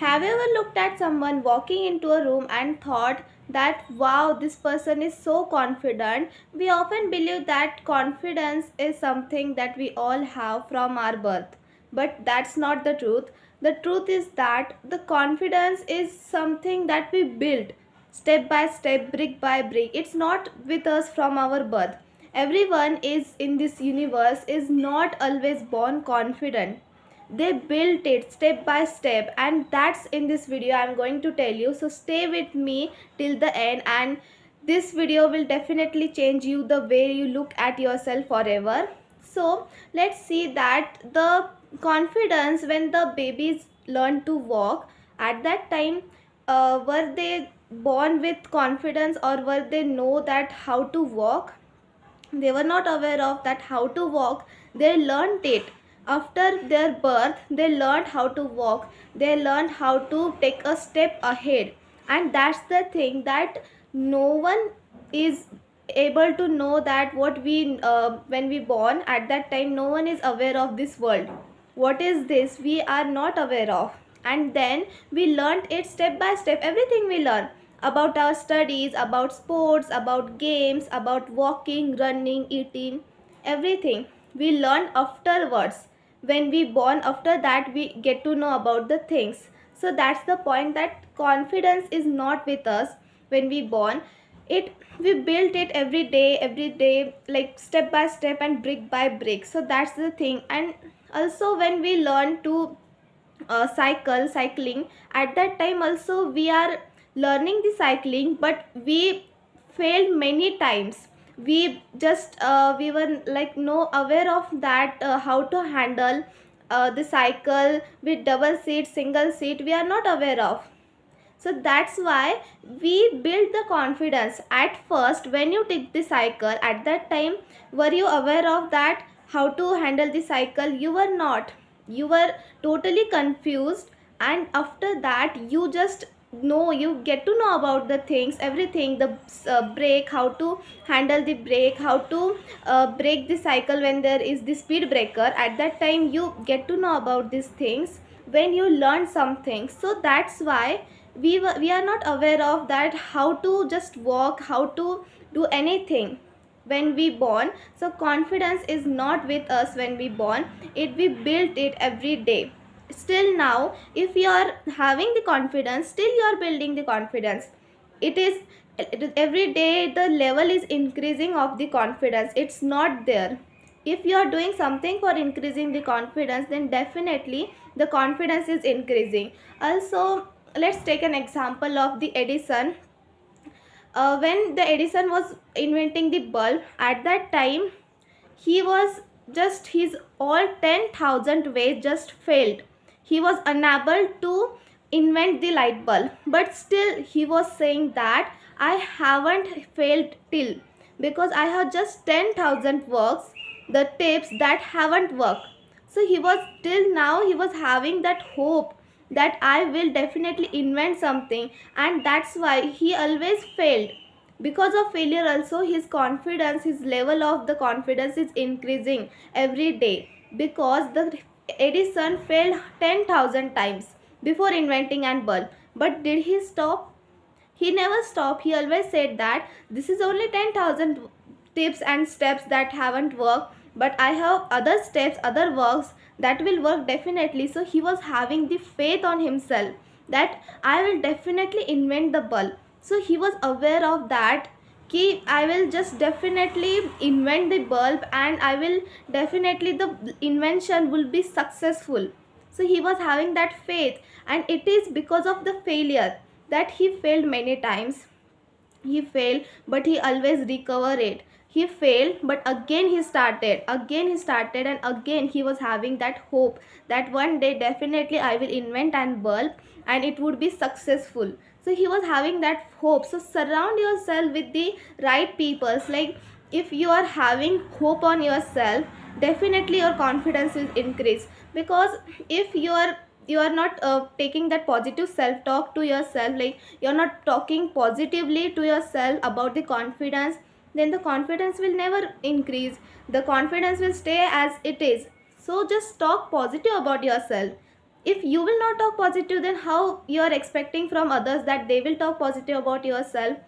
Have you ever looked at someone walking into a room and thought that wow, this person is so confident? We often believe that confidence is something that we all have from our birth. But that's not the truth. The truth is that the confidence is something that we build step by step, brick by brick. It's not with us from our birth. Everyone is in this universe is not always born confident. They built it step by step, and that's in this video I'm going to tell you. So stay with me till the end, and this video will definitely change you the way you look at yourself forever. So let's see that the confidence when the babies learn to walk, at that time were they born with confidence, or were they know that how to walk? They were not aware of that how to walk. They learned it after their birth. They learned how to walk. They learned how to take a step ahead. And that's the thing, that no one is able to know that what we when we born, at that time no one is aware of this world. What is this we are not aware of? And then we learned it step by step. Everything we learn about our studies, about sports, about games, about walking, running, eating, everything we learn afterwards. When we born, after that we get to know about the things. So that's the point, that confidence is not with us when we born. It we built it every day, like step by step and brick by brick. So that's the thing. And also when we learn to cycling, at that time also we are learning the cycling, but we failed many times. We just we were like no aware of that how to handle the cycle with double seat, single seat, we are not aware of. So that's why we build the confidence. At first when you take the cycle, at that time were you aware of that how to handle the cycle? You were not. You were totally confused. And after that you just know, you get to know about the things, everything, the brake, how to handle the brake, how to break the cycle when there is the speed breaker. At that time you get to know about these things when you learn something. So that's why we are not aware of that how to just walk, how to do anything when we born. So confidence is not with us when we born. It we built it every day. Still now if you are having the confidence, still you are building the confidence. It is every day the level is increasing of the confidence. It's not there. If you are doing something for increasing the confidence, then definitely the confidence is increasing. Also, let's take an example of the Edison. When the Edison was inventing the bulb, at that time he was just his all 10,000 ways just failed. He was unable to invent the light bulb, but still he was saying that I haven't failed till, because I have just 10,000 works, the tips that haven't worked. So he was, till now he was having that hope that I will definitely invent something, and that's why he always failed. Because of failure also, his confidence, his level of the confidence is increasing every day, because the Edison failed 10,000 times before inventing an bulb. But did he stop? He never stopped. He always said that this is only 10,000 tips and steps that haven't worked, but I have other steps, other works that will work definitely. So he was having the faith on himself that I will definitely invent the bulb. So he was aware of that, कि I will just definitely invent the bulb, and I will definitely, the invention will be successful. So he was having that faith, and it is because of the failure that he failed many times. He failed, but he always recovered it. He failed, but again he started, and again he was having that hope that one day definitely I will invent an bulb and it would be successful. So he was having that hope. So surround yourself with the right people. Like if you are having hope on yourself, definitely your confidence will increase. Because if you are not taking that positive self talk to yourself, like you're not talking positively to yourself about the confidence, then the confidence will never increase. The confidence will stay as it is. So just talk positive about yourself. If you will not talk positive, then how you are expecting from others that they will talk positive about yourself?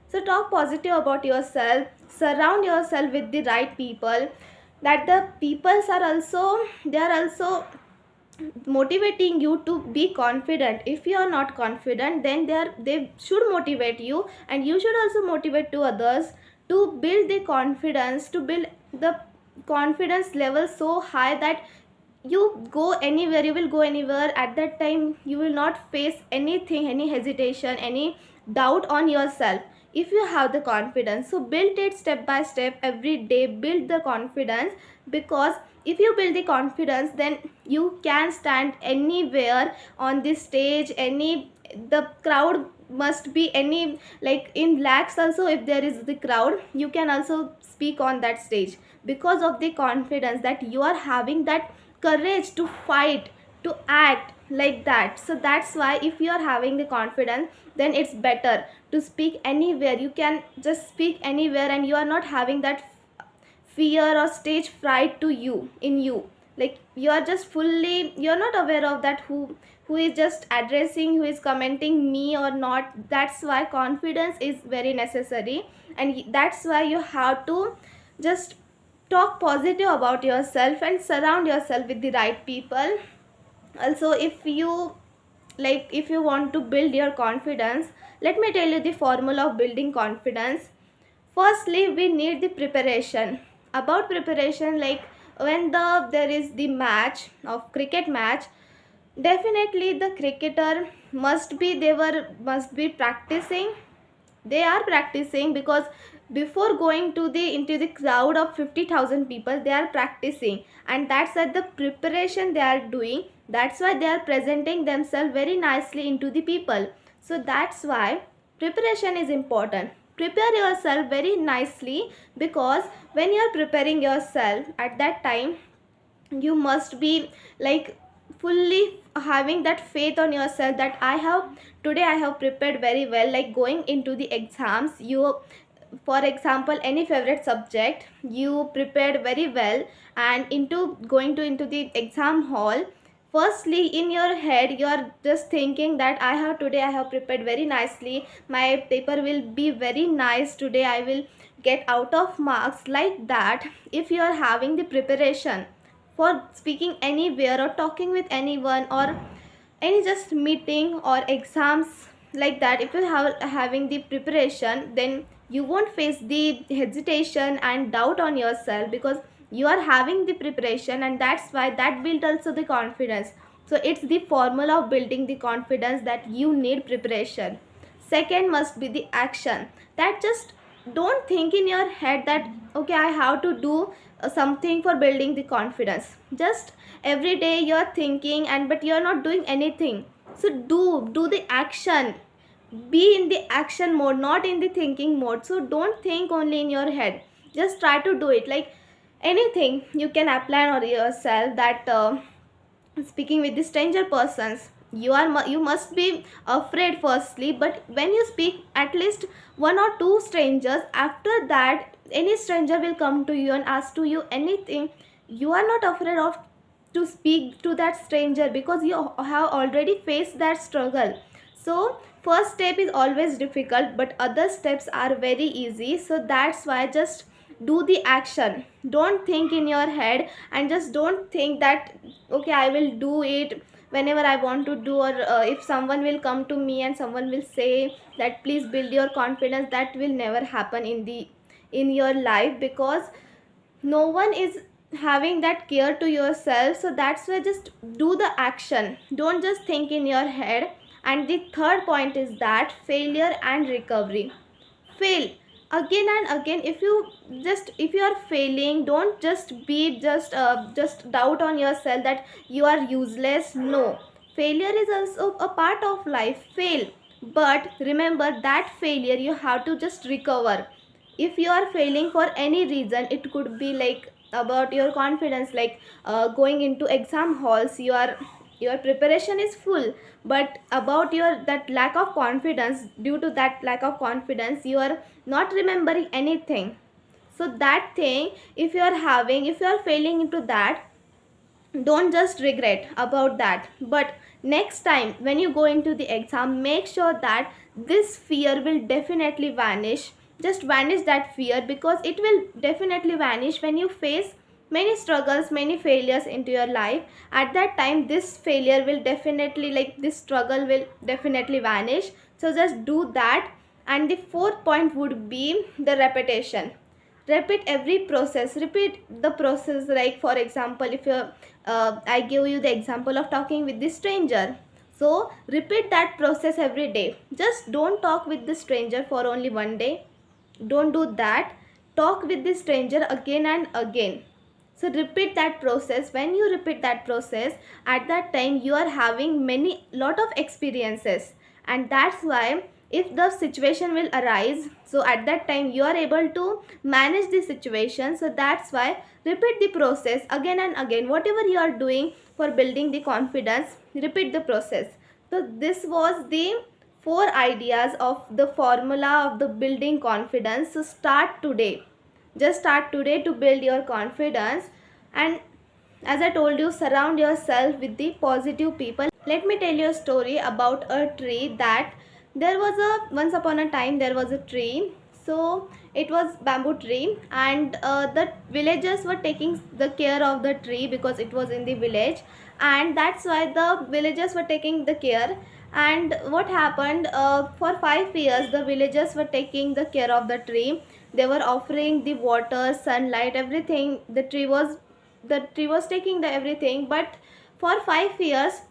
So talk positive about yourself, surround yourself with the right people, that the peoples are also, they are also motivating you to be confident. If you are not confident, then they should motivate you, and you should also motivate to others to build the confidence, to build the confidence level so high that you go anywhere, you will go anywhere. At that time you will not face anything, any hesitation, any doubt on yourself, if you have the confidence. So build it step by step, every day build the confidence, because if you build the confidence, then you can stand anywhere on this stage. Any, the crowd must be any, like in lakhs also, if there is the crowd, you can also speak on that stage, because of the confidence that you are having, that courage to fight, to act like that. So that's why if you are having the confidence, then it's better to speak anywhere. You can just speak anywhere, and you are not having that fear or stage fright to you, in you. Like you are just fully, you're not aware of that, who is just addressing, who is commenting me or not. That's why confidence is very necessary, and that's why you have to just talk positive about yourself and surround yourself with the right people. Also, if you, like if you want to build your confidence, let me tell you the formula of building confidence. Firstly, we need the preparation. About preparation, like when there is the match of cricket match, definitely the cricketer must be practicing. They are practicing, because before going to the into the crowd of 50,000 people, they are practicing, and that's at the preparation they are doing. That's why they are presenting themselves very nicely into the people. So that's why preparation is important. Prepare yourself very nicely, because when you are preparing yourself, at that time you must be like fully having that faith on yourself, that I have, today I have prepared very well. Like going into the exams, you, for example, any favorite subject, you prepared very well, and into going to into the exam hall, firstly in your head you are just thinking that I have, today I have prepared very nicely, my paper will be very nice, today I will get out of marks, like that. If you are having the preparation for speaking anywhere or talking with anyone, or any just meeting or exams, like that, if you have having the preparation, then you won't face the hesitation and doubt on yourself, because you are having the preparation, and that's why that built also the confidence. So it's the formula of building the confidence, that you need preparation. Second must be the action. That just don't think in your head that okay, I have to do something for building the confidence. Just every day you're thinking, and but you're not doing anything. So do the action. Be in the action mode, not in the thinking mode. So don't think only in your head, just try to do it. Like anything you can apply on yourself, that speaking with the stranger persons, you must be afraid firstly, but when you speak at least one or two strangers, after that any stranger will come to you and ask to you anything, you are not afraid of to speak to that stranger, because you have already faced that struggle. So first step is always difficult, but other steps are very easy. So that's why just do the action. Don't think in your head, and just don't think that okay, I will do it whenever I want to do, or if someone will come to me and someone will say that please build your confidence, that will never happen in your life, because no one is having that care to yourself. So that's why just do the action, don't just think in your head. And the third point is that failure and recovery. Fail again and again. If you are failing, don't just be just doubt on yourself that you are useless. No, failure is also a part of life. Fail, but remember that failure you have to just recover. If you are failing for any reason, it could be like about your confidence, like going into exam halls, your preparation is full, but about your that lack of confidence, due to that lack of confidence you are not remembering anything. So that thing, if you are failing into that, don't just regret about that, but next time when you go into the exam, make sure that this fear will definitely vanish. Just vanish that fear, because it will definitely vanish when you face many struggles, many failures into your life. At that time, this failure will definitely, like this struggle will definitely vanish. So just do that. And the fourth point would be the repetition. Repeat every process, repeat the process. Like for example, if you I give you the example of talking with the stranger, so repeat that process every day. Just don't talk with the stranger for only one day, don't do that. Talk with the stranger again and again. So repeat that process. When you repeat that process, at that time you are having many lot of experiences, and that's why if the situation will arise, so at that time you are able to manage the situation. So that's why repeat the process again and again. Whatever you are doing for building the confidence, repeat the process. So this was the four ideas of the formula of the building confidence. So start today. Just start today to build your confidence. And as I told you, surround yourself with the positive people. Let me tell you a story about a tree. That there was a once upon a time there was a tree. So it was bamboo tree, and the villagers were taking the care of the tree because it was in the village, and that's why the villagers were taking the care. And what happened, for 5 years the villagers were taking the care of the tree. They were offering the water, sunlight, everything. The tree was taking the everything, but for 5 years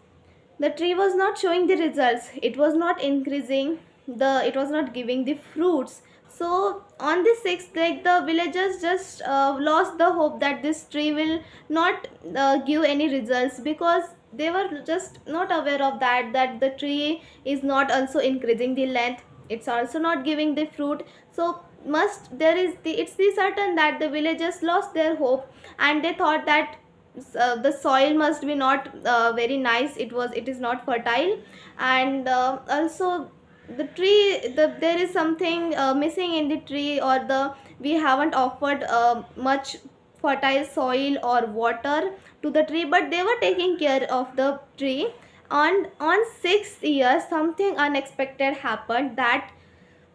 the tree was not showing the results. It was not increasing, it was not giving the fruits. So on the sixth, like the villagers just lost the hope that this tree will not give any results, because they were just not aware of that the tree is not also increasing the length, it's also not giving the fruit. So must there is the it's the certain that the villagers lost their hope, and they thought that the soil must be not very nice, it is not fertile. And also the tree, there is something missing in the tree, or we haven't offered much fertile soil or water to the tree, but they were taking care of the tree. On 6th year, something unexpected happened, that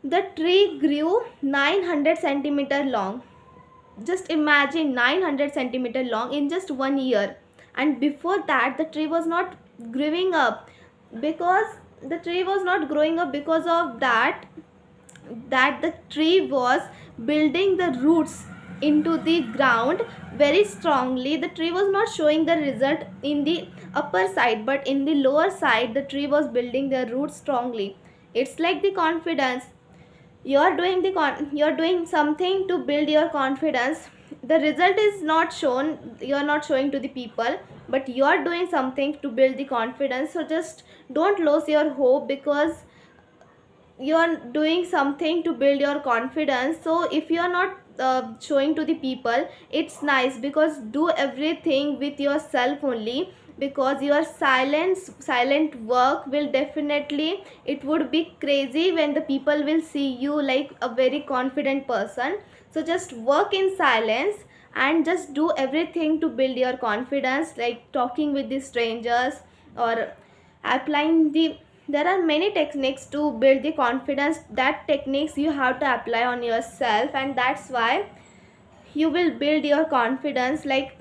the tree grew 900 centimeter long. Just imagine, 900 centimeter long in just 1 year. And before that the tree was not growing up, because the tree was not growing up because of that the tree was building the roots into the ground very strongly. The tree was not showing the result in the upper side, but in the lower side the tree was building the roots strongly. It's like the confidence. You're doing something to build your confidence. The result is not shown, you're not showing to the people, but you're doing something to build the confidence. So just don't lose your hope, because you are doing something to build your confidence. So if you are not showing to the people, it's nice, because do everything with yourself only, because your silent work will definitely, it would be crazy when the people will see you like a very confident person. So just work in silence, and just do everything to build your confidence, like talking with the strangers, or applying there are many techniques to build the confidence. That techniques you have to apply on yourself, and that's why you will build your confidence. Like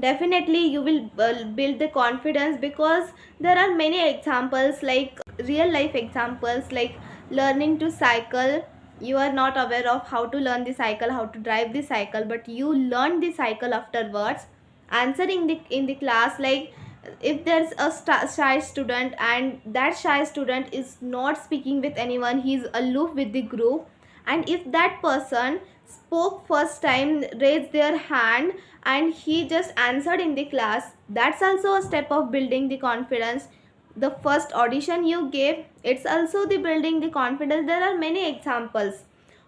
definitely you will build the confidence, because there are many examples, like real life examples, like learning to cycle. You are not aware of how to learn the cycle, how to drive the cycle, but you learn the cycle afterwards. Answering in the class, like if there's a shy student, and that shy student is not speaking with anyone, he's aloof with the group, and if that person spoke first time, raised their hand, and he just answered in the class, that's also a step of building the confidence. The first audition you gave, it's also the building the confidence. There are many examples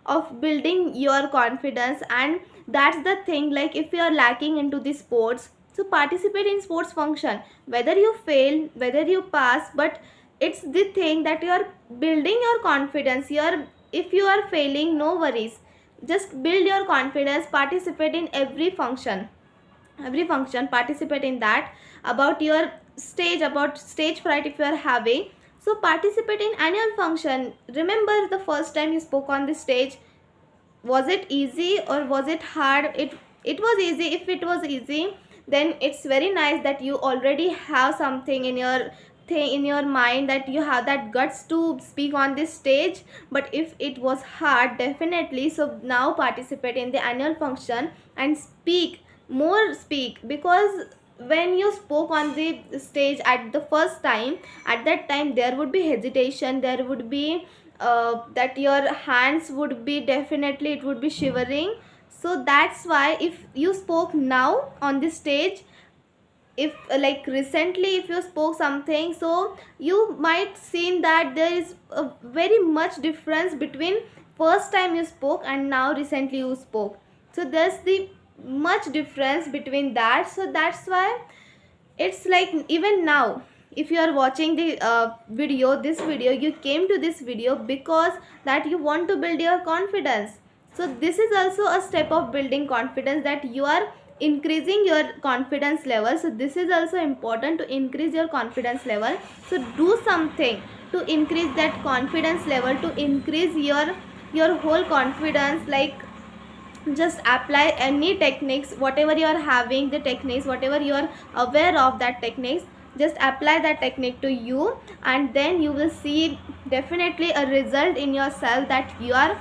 of building your confidence. And that's the thing, like if you are lacking into the sports, so participate in sports function, whether you fail, whether you pass, but it's the thing that you are building your confidence. If you are failing, no worries, just build your confidence, participate in every function. every function, participate in that. About your stage, about stage fright if you are having, so participate in annual function. Remember the first time you spoke on the stage, was it easy or was it hard? It was easy. If it was easy, then it's very nice that you already have something in your thing in your mind, that you have that guts to speak on this stage. But if it was hard, definitely, so now participate in the annual function and speak more, speak, because when you spoke on the stage at the first time, at that time there would be hesitation, there would be that your hands would be, definitely it would be shivering. So that's why if you spoke now on the stage, if like recently if you spoke something, so you might seen that there is a very much difference between first time you spoke and now recently you spoke. So there's the much difference between that. So that's why it's like, even now if you are watching the video, this video, you came to this video because that you want to build your confidence. So this is also a step of building confidence, that you are increasing your confidence level. So this is also important, to increase your confidence level. So do something to increase that confidence level, to increase your whole confidence. Like, just apply any techniques, whatever you are having, the techniques, whatever you are aware of that techniques, just apply that technique to you, and then you will see definitely a result in yourself, that you are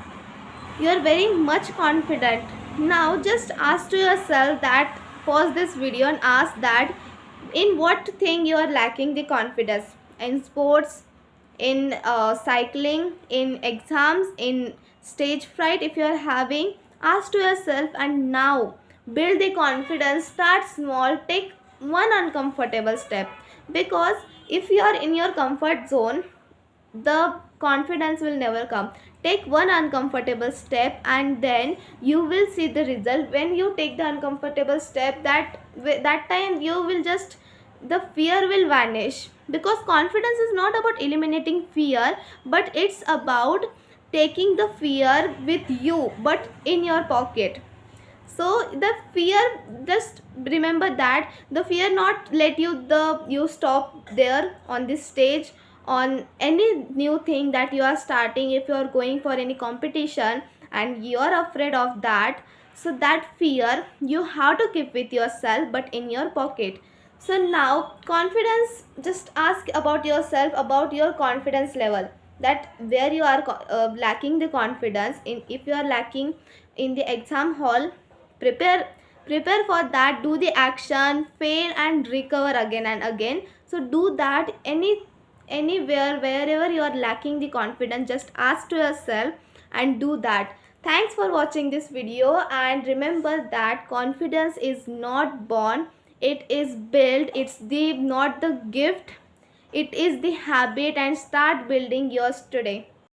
very much confident. Now just ask to yourself that, pause this video and ask that, in what thing you are lacking the confidence? In sports, in cycling, in exams, in stage fright if you are having? Ask to yourself, and now build the confidence. Start small, take one uncomfortable step, because if you are in your comfort zone, the confidence will never come. Take one uncomfortable step, and then you will see the result. When you take the uncomfortable step, that time you will just, the fear will vanish, because confidence is not about eliminating fear, but it's about taking the fear with you but in your pocket. So the fear, just remember that the fear not let you stop there on this stage, on any new thing that you are starting. If you are going for any competition and you are afraid of that, so that fear you have to keep with yourself but in your pocket. So now confidence, just ask about yourself, about your confidence level, that where you are lacking the confidence in. If you are lacking in the exam hall, prepare for that, do the action, fail and recover again and again. So do that anywhere, wherever you are lacking the confidence, just ask to yourself and do that. Thanks for watching this video, and remember that confidence is not born, it is built. It's the not the gift, it is the habit, and start building yours today.